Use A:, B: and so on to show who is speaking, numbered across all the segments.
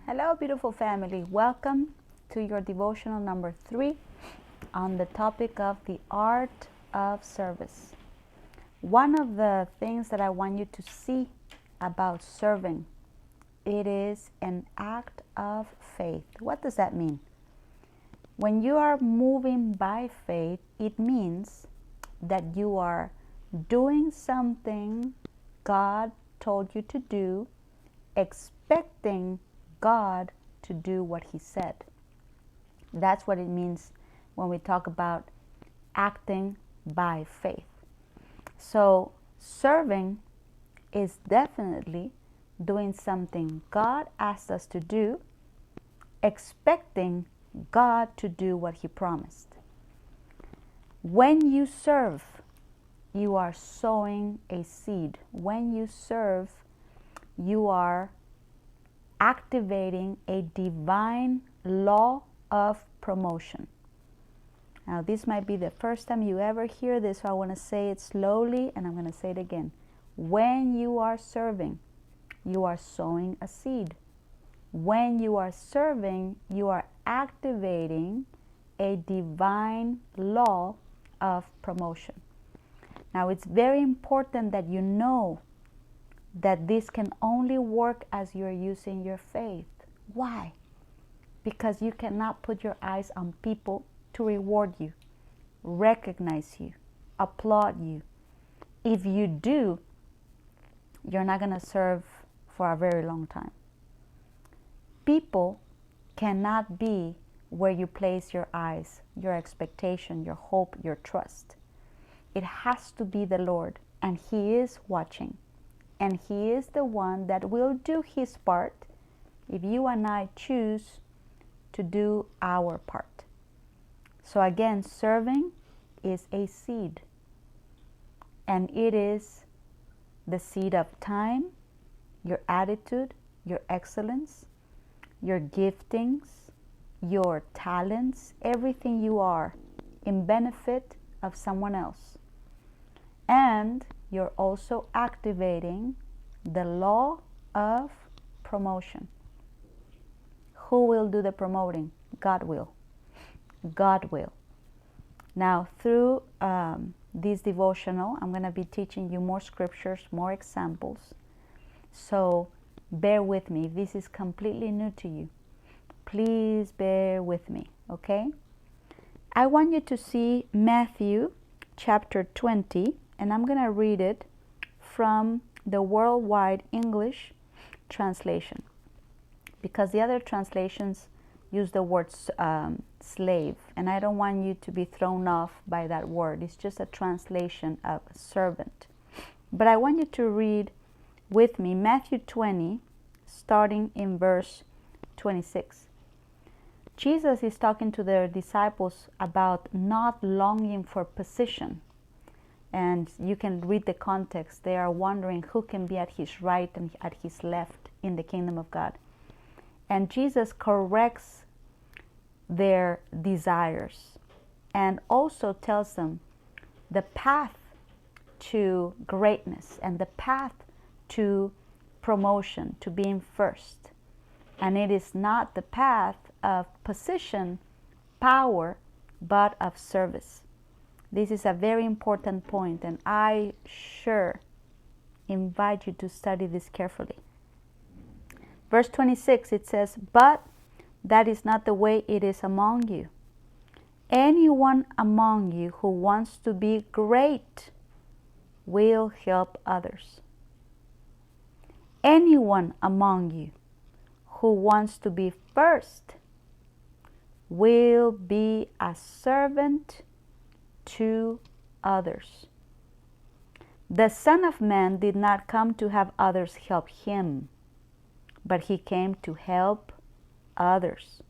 A: Hello, beautiful family. Welcome to your devotional number 3 on the topic of the art of service. One of the things that I want you to see about serving, it is an act of faith. What does that mean? When you are moving by faith, it means that you are doing something God told you to do, expecting God to do what He said. That's what it means when we talk about acting by faith. So serving is definitely doing something God asked us to do, expecting God to do what He promised. When you serve, you are sowing a seed. When you serve, you are activating a divine law of promotion. Now, this might be the first time you ever hear this, so I want to say it slowly, and I'm going to say it again. When you are serving, you are sowing a seed. When you are serving, you are activating a divine law of promotion. Now, it's very important that you know that this can only work as you're using your faith. Why? Because you cannot put your eyes on people to reward you, recognize you, applaud you. If you do, you're not going to serve for a very long time. People cannot be where you place your eyes, your expectation, your hope, your trust. It has to be the Lord, and He is watching. And He is the one that will do His part if you and I choose to do our part. So again, serving is a seed. And it is the seed of time, your attitude, your excellence, your giftings, your talents, everything you are in benefit of someone else. And you're also activating the law of promotion. Who will do the promoting? God will. God will. Now, through this devotional, I'm going to be teaching you more scriptures, more examples. So bear with me. This is completely new to you. Please bear with me, okay? I want you to see Matthew chapter 20, and I'm going to read it from the Worldwide English translation, because the other translations use the word slave, and I don't want you to be thrown off by that word. It's just a translation of servant. But I want you to read with me Matthew 20, starting in verse 26. Jesus is talking to their disciples about not longing for position. And you can read the context. They are wondering who can be at His right and at His left in the kingdom of God. And Jesus corrects their desires and also tells them the path to greatness and the path to promotion, to being first. And it is not the path of position, power, but of service. This is a very important point, and I sure invite you to study this carefully. Verse 26, it says, "But that is not the way it is among you. Anyone among you who wants to be great will help others. Anyone among you who wants to be first will be a servant to others. The Son of Man did not come to have others help Him, but He came to help others.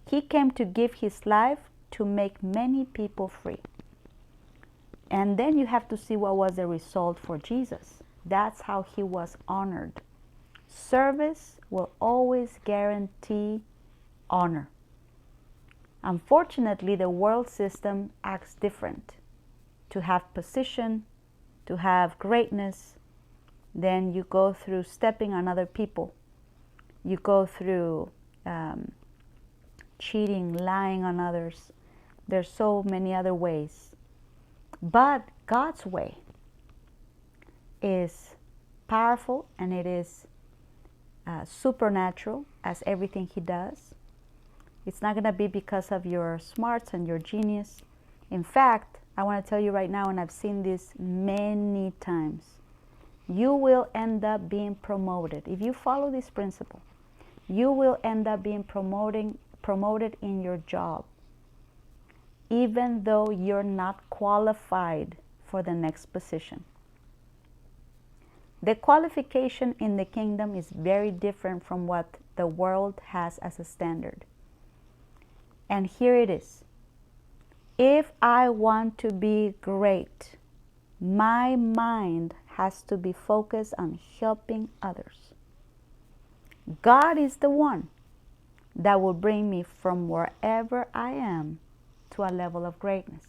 A: He came to give His life to make many people free." And then you have to see what was the result for Jesus. That's how He was honored. Service will always guarantee honor. Unfortunately, the world system acts different. To have position, to have greatness, then you go through stepping on other people. you go through cheating, lying on others. There's so many other ways. But God's way is powerful, and it is supernatural as everything He does. It's not going to be because of your smarts and your genius. In fact, I want to tell you right now, and I've seen this many times, you will end up being promoted. If you follow this principle, you will end up being promoted in your job, even though you're not qualified for the next position. The qualification in the kingdom is very different from what the world has as a standard. And here it is. If I want to be great, my mind has to be focused on helping others. God is the one that will bring me from wherever I am to a level of greatness.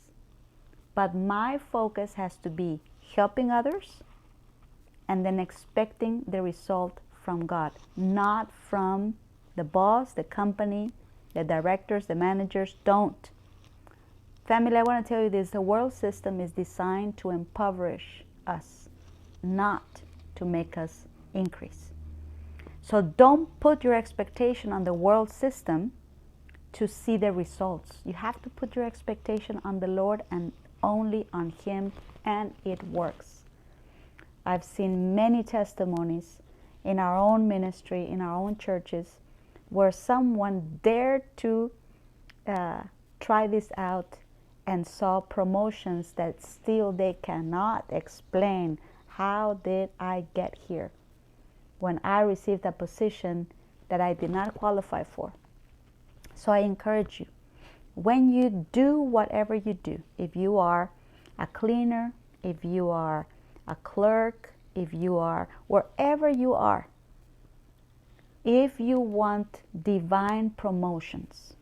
A: But my focus has to be helping others and then expecting the result from God, not from the boss, the company, the directors, the managers. Don't. Family, I want to tell you this. The world system is designed to impoverish us, not to make us increase. So don't put your expectation on the world system to see the results. You have to put your expectation on the Lord and only on Him, and it works. I've seen many testimonies in our own ministry, in our own churches, where someone dared to try this out and saw promotions that still they cannot explain. How did I get here when I received a position that I did not qualify for? So I encourage you, when you do whatever you do, if you are a cleaner, if you are a clerk, if you are wherever you are, if you want divine promotions,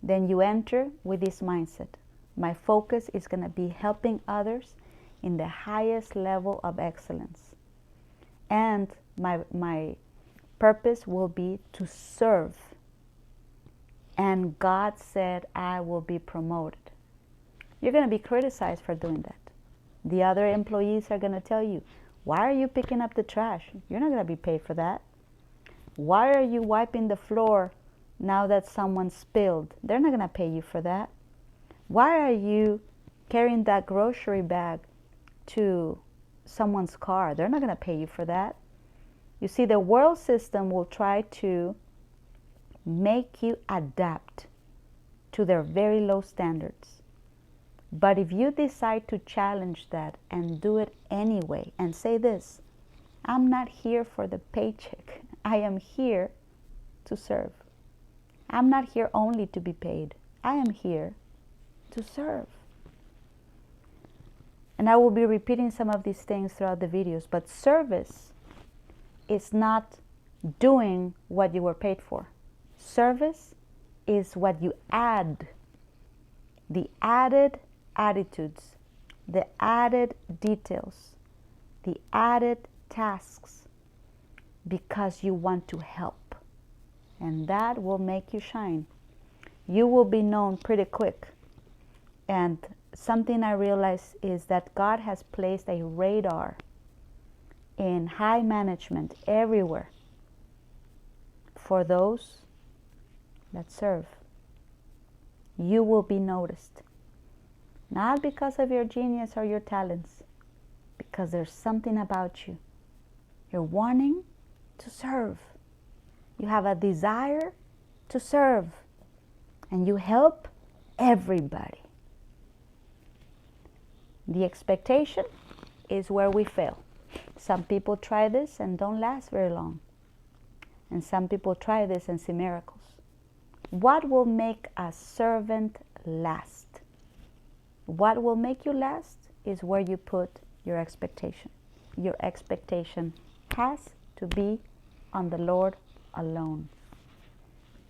A: then you enter with this mindset. My focus is going to be helping others in the highest level of excellence. And my purpose will be to serve. And God said, I will be promoted. You're going to be criticized for doing that. The other employees are going to tell you, why are you picking up the trash? You're not going to be paid for that. Why are you wiping the floor now that someone spilled? They're not going to pay you for that. Why are you carrying that grocery bag to someone's car? They're not going to pay you for that. You see, the world system will try to make you adapt to their very low standards. But if you decide to challenge that and do it anyway and say this, I'm not here for the paycheck. I am here to serve. I'm not here only to be paid. I am here to serve. And I will be repeating some of these things throughout the videos, but service is not doing what you were paid for. Service is what you add, the added attitudes, the added details, the added tasks, because you want to help. And that will make you shine. You will be known pretty quick. And something I realized is that God has placed a radar in high management everywhere for those that serve. You will be noticed. Not because of your genius or your talents, because there's something about you. You're wanting to serve. You have a desire to serve. And you help everybody. The expectation is where we fail. Some people try this and don't last very long. And some people try this and see miracles. What will make a servant last? What will make you last is where you put your expectation. Your expectation has to be on the Lord alone.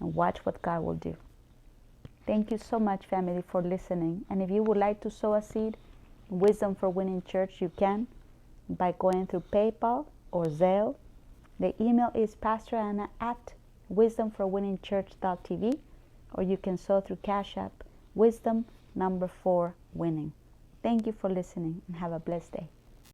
A: And watch what God will do. Thank you so much, family, for listening. And if you would like to sow a seed, Wisdom for Winning Church, you can by going through PayPal or Zelle. The email is pastoranna@wisdomforwinningchurch.tv, or you can sow through Cash App, Wisdom #4 Winning. Thank you for listening and have a blessed day.